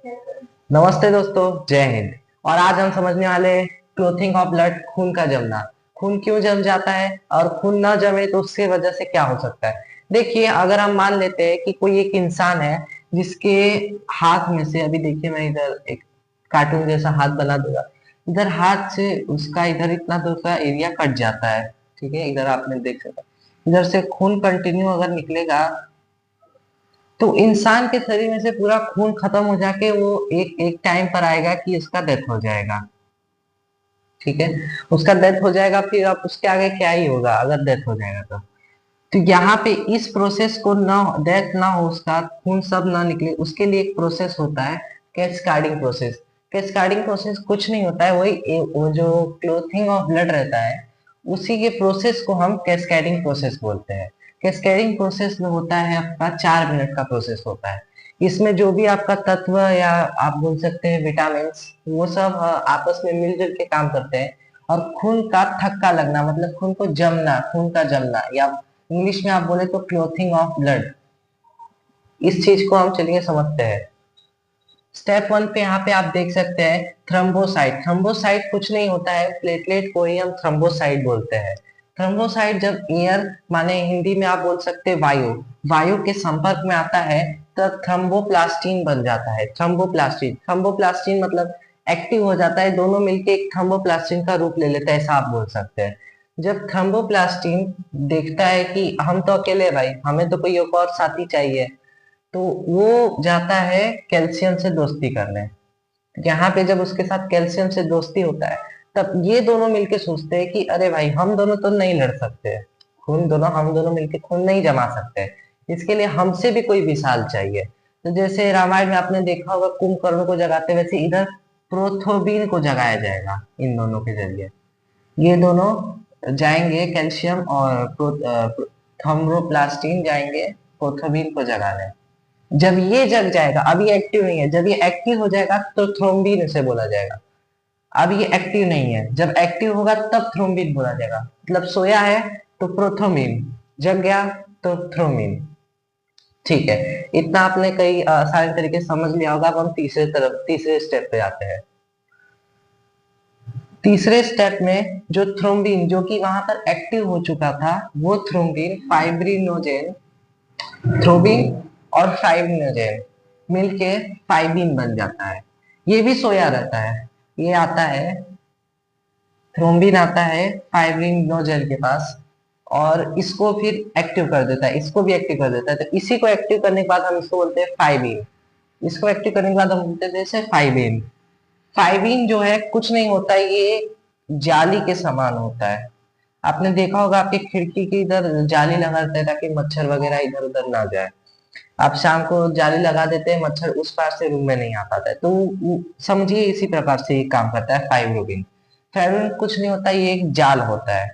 नमस्ते दोस्तों, जय हिंद। और आज हम समझने वाले हैं क्लोथिंग ऑफ ब्लड, खून का जमना। खून क्यों जम जाता है और खून ना जमे तो उसकी वजह से क्या हो सकता है। देखिए, अगर हम मान लेते हैं कि कोई एक इंसान है जिसके हाथ में से, अभी देखिए मैं इधर एक कार्टून जैसा हाथ बना दूंगा। इधर हाथ से उसका इधर इतना दूर का एरिया कट जाता है। ठीक है, इधर आपने देख सकते हैं। इधर से खून कंटिन्यू अगर निकलेगा तो इंसान के शरीर में से पूरा खून खत्म हो जाके वो एक एक टाइम पर आएगा कि उसका डेथ हो जाएगा। ठीक है, उसका डेथ हो जाएगा, फिर अब उसके आगे क्या ही होगा अगर डेथ हो जाएगा तो यहाँ पे इस प्रोसेस को ना, डेथ ना हो, उसका खून सब ना निकले, उसके लिए एक प्रोसेस होता है, कैस्काडिंग प्रोसेस। कैस्काडिंग प्रोसेस कुछ नहीं होता है, वो जो क्लोथिंग ऑफ ब्लड रहता है उसी के प्रोसेस को हम कैस्केडिंग प्रोसेस बोलते हैं। कैस्केडिंग प्रोसेस में होता है आपका 4 मिनट का प्रोसेस होता है। इसमें जो भी आपका तत्व या आप बोल सकते हैं विटामिन, वो सब आपस में मिलजुल के काम करते हैं। और खून का थक्का लगना मतलब खून को जमना, खून का जमना, या इंग्लिश में आप बोले तो क्लोथिंग ऑफ ब्लड, इस चीज को हम चलिए समझते हैं। स्टेप 1 पे यहाँ पे आप देख सकते हैं थ्रम्बोसाइट। थ्रम्बोसाइट कुछ नहीं होता है, प्लेटलेट को ही हम थ्रम्बोसाइट बोलते हैं। थ्रम्बोसाइट जब एयर, माने हिंदी में आप बोल सकते हैं वायु, वायु के संपर्क में आता है तो थ्रम्बोप्लास्टिन बन जाता है। थ्रम्बोप्लास्टिन, थ्रम्बोप्लास्टिन मतलब एक्टिव हो जाता है, दोनों मिलके एक थ्रम्बोप्लास्टिन का रूप ले लेते हैं, ऐसा आप बोल सकते हैं। जब थ्रम्बोप्लास्टिन देखता है कि हम तो अकेले भाई, हमें तो कोई एक और साथी चाहिए, तो वो जाता है कैल्शियम से दोस्ती करने। यहाँ पे जब उसके साथ कैल्शियम से दोस्ती होता है तब ये दोनों मिलके सोचते हैं कि अरे भाई, हम दोनों तो नहीं लड़ सकते, खून दोनों हम दोनों मिलके खून नहीं जमा सकते, इसके लिए हमसे भी कोई विशाल चाहिए। तो जैसे रामायण में आपने देखा होगा कुंभकर्ण को जगाते, वैसे इधर प्रोथोबीन को जगाया जाएगा इन दोनों के जरिए। ये दोनों जाएंगे कैल्शियम और थम्ब्रोप्लास्टिन जाएंगे प्रोथोबीन को जगाने। जब ये जग जाएगा, अभी एक्टिव नहीं है, जब ये एक्टिव हो जाएगा तो थ्रोम्बिन उसे बोला जाएगा। अब ये एक्टिव नहीं है, जब एक्टिव होगा तब थ्रोम्बिन बोला जाएगा। मतलब सोया है तो प्रोथोमिन, जग गया तो थ्रोमिन। ठीक है, इतना आपने कई सारे तरीके समझ लिया होगा। अब हम तीसरे स्टेप पे आते हैं। तीसरे स्टेप में जो थ्रोम्बिन, जो कि वहां पर एक्टिव हो चुका था, वो थ्रोम्बिन फाइब्रिनोजेन, थ्रोबिन और फाइब्रिनोजेन मिलके फाइबिन बन जाता है। ये भी सोया रहता है। ये आता है, थ्रोम्बिन आता है फाइब्रिनोजेन के पास, और इसको फिर एक्टिव कर देता है, इसको भी एक्टिव कर देता है। तो इसी को एक्टिव करने के बाद हम इसको बोलते हैं फाइबिन। इसको एक्टिव करने के बाद हम बोलते हैं जैसे फाइबिन। फाइबिन जो है कुछ नहीं होता है, ये जाली के समान होता है। आपने देखा होगा आपकी खिड़की के इधर जाली लगा रहता है ताकि मच्छर वगैरह इधर उधर ना जाए। आप शाम को जाली लगा देते हैं, मच्छर उस पार से रूम में नहीं आ पाता है, तो समझिए इसी प्रकार से ये काम करता है फाइब्रोबिन। फाइब्रोबिन कुछ नहीं होता, ये एक जाल होता है।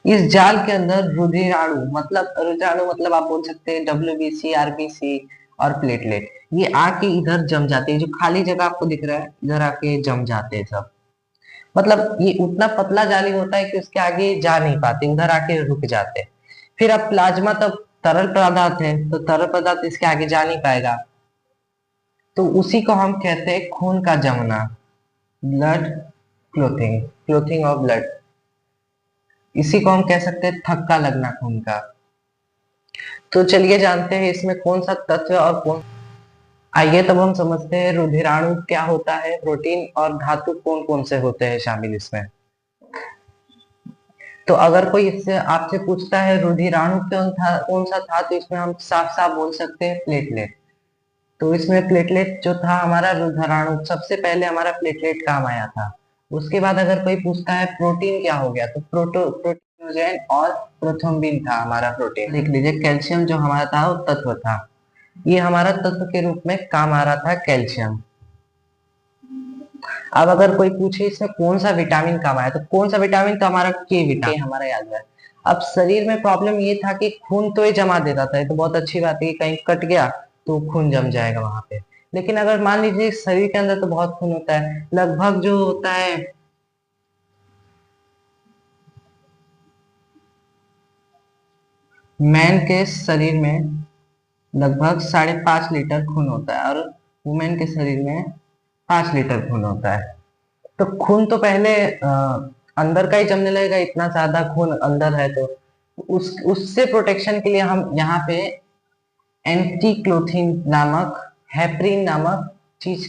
इस जाल के अंदर रुधिराणु मतलब आप बोल सकते हैं डब्ल्यूबीसी, आरबीसी और प्लेटलेट, ये आके इधर जम जाते हैं। जो खाली जगह आपको दिख रहा है इधर आके जम जाते हैं सब। मतलब ये उतना पतला जाली होता है कि उसके आगे जा नहीं पाते, उधर आके रुक जाते हैं। फिर अब प्लाज्मा तब तरल पदार्थ है, तो तरल पदार्थ इसके आगे जा नहीं पाएगा, तो उसी को हम कहते हैं खून का जमना, blood clotting, clotting of blood. इसी को हम कह सकते हैं थक्का लगना खून का। तो चलिए जानते हैं इसमें कौन सा तत्व और कौन, आइए तब हम समझते हैं रुधिराणु क्या होता है, प्रोटीन और धातु कौन कौन से होते हैं शामिल इसमें। तो अगर कोई इससे आपसे पूछता है रुधिराणु कौन सा था, तो इसमें हम साफ साफ बोल सकते हैं प्लेटलेट। तो इसमें प्लेटलेट जो था हमारा, रुधिराणु सबसे पहले हमारा प्लेटलेट काम आया था। उसके बाद अगर कोई पूछता है प्रोटीन क्या हो गया, तो प्रोटीनोजेन और प्रोथ्रोम्बिन था हमारा प्रोटीन। लिख लीजिए कैल्शियम जो हमारा था वो तत्व था, ये हमारा तत्व के रूप में काम आ रहा था कैल्शियम। अब अगर कोई पूछे इसमें कौन सा विटामिन काम आया, तो कौन सा विटामिन, तो हमारा के विटामिन हमारा याद है। अब शरीर में प्रॉब्लम ये था कि खून तो ये जमा देता था, ये तो बहुत अच्छी बात है कि कहीं कट गया तो खून जम जाएगा वहां पे। लेकिन अगर मान लीजिए शरीर के अंदर तो बहुत खून होता है, लगभग जो होता है मैन के शरीर में लगभग 5.5 लीटर खून होता है, और वुमेन के शरीर में 5 लीटर खून होता है। तो खून तो पहले अंदर का ही जमने लगेगा, इतना ज्यादा खून अंदर है तो उससे प्रोटेक्शन के लिए हम यहाँ पे एंटी क्लोथिन नामक, हेपरिन नामक चीज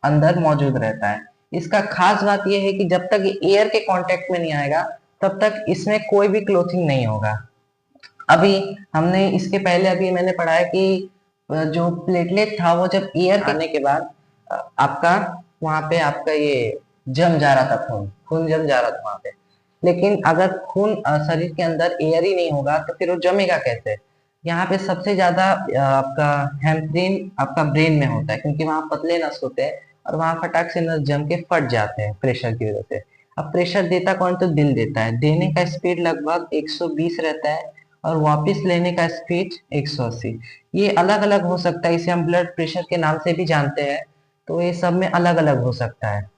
अंदर मौजूद रहता है। इसका खास बात यह है कि जब तक ये एयर के कांटेक्ट में नहीं आएगा तब तक इसमें कोई भी क्लोथिंग नहीं होगा। अभी हमने इसके पहले अभी मैंने पढ़ा है कि जो प्लेटलेट था वो जब एयर के आने के बाद आपका वहां पे आपका ये जम जा रहा था, खून खून जम जा रहा था वहां पे। लेकिन अगर खून शरीर के अंदर एयर ही नहीं होगा तो फिर वो जमेगा कैसे? यहाँ पे सबसे ज्यादा आपका हेम्ब्रेन आपका ब्रेन में होता है, क्योंकि वहां पतले नस होते हैं और वहां फटाक से नस जम के फट जाते हैं प्रेशर की वजह से। अब प्रेशर देता कौन? तो दिल देता है। देने का स्पीड लगभग 120 रहता है और वापस लेने का स्पीड 180। ये अलग अलग हो सकता है, इसे हम ब्लड प्रेशर के नाम से भी जानते हैं। तो ये सब में अलग अलग हो सकता है।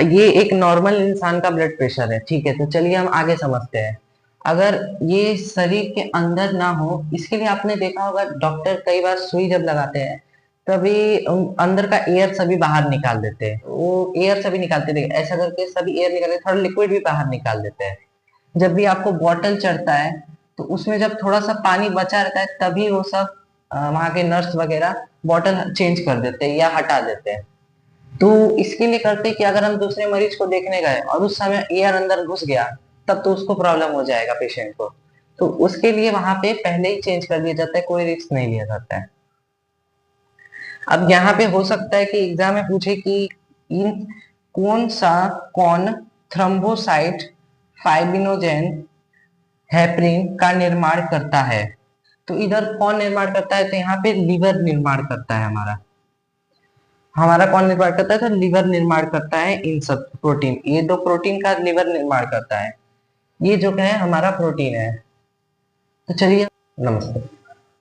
ये एक नॉर्मल इंसान का ब्लड प्रेशर है, ठीक है। तो चलिए हम आगे समझते हैं। अगर ये शरीर के अंदर ना हो, इसके लिए आपने देखा होगा डॉक्टर कई बार सुई जब लगाते हैं तभी अंदर का एयर सभी बाहर निकाल देते हैं। वो एयर सभी निकालते थे, ऐसा करके सभी एयर निकालते, थोड़ा लिक्विड भी बाहर निकाल देते हैं। जब भी आपको बॉटल चढ़ता है तो उसमें जब थोड़ा सा पानी बचा रहता है तभी वो सब वहां के नर्स वगैरह बॉटल चेंज कर देते हैं या हटा देते हैं। तो इसके लिए करते कि अगर हम दूसरे मरीज को देखने गए और उस समय एयर अंदर घुस गया तब तो उसको प्रॉब्लम हो जाएगा पेशेंट को। तो उसके लिए वहां पे पहले ही चेंज कर दिया जाता है, कोई रिस्क नहीं लिया जाता है। अब यहाँ पे हो सकता है कि एग्जाम में पूछे कि इन कौन थ्रम्बोसाइट फाइब्रिनोजेन हेपरिन का निर्माण करता है? तो इधर कौन निर्माण करता है? तो यहाँ पे लीवर निर्माण करता है। हमारा हमारा कौन निर्माण करता है? तो लीवर निर्माण करता है इन सब प्रोटीन, ये दो प्रोटीन का लीवर निर्माण करता है। ये जो है हमारा प्रोटीन है। तो चलिए, नमस्ते।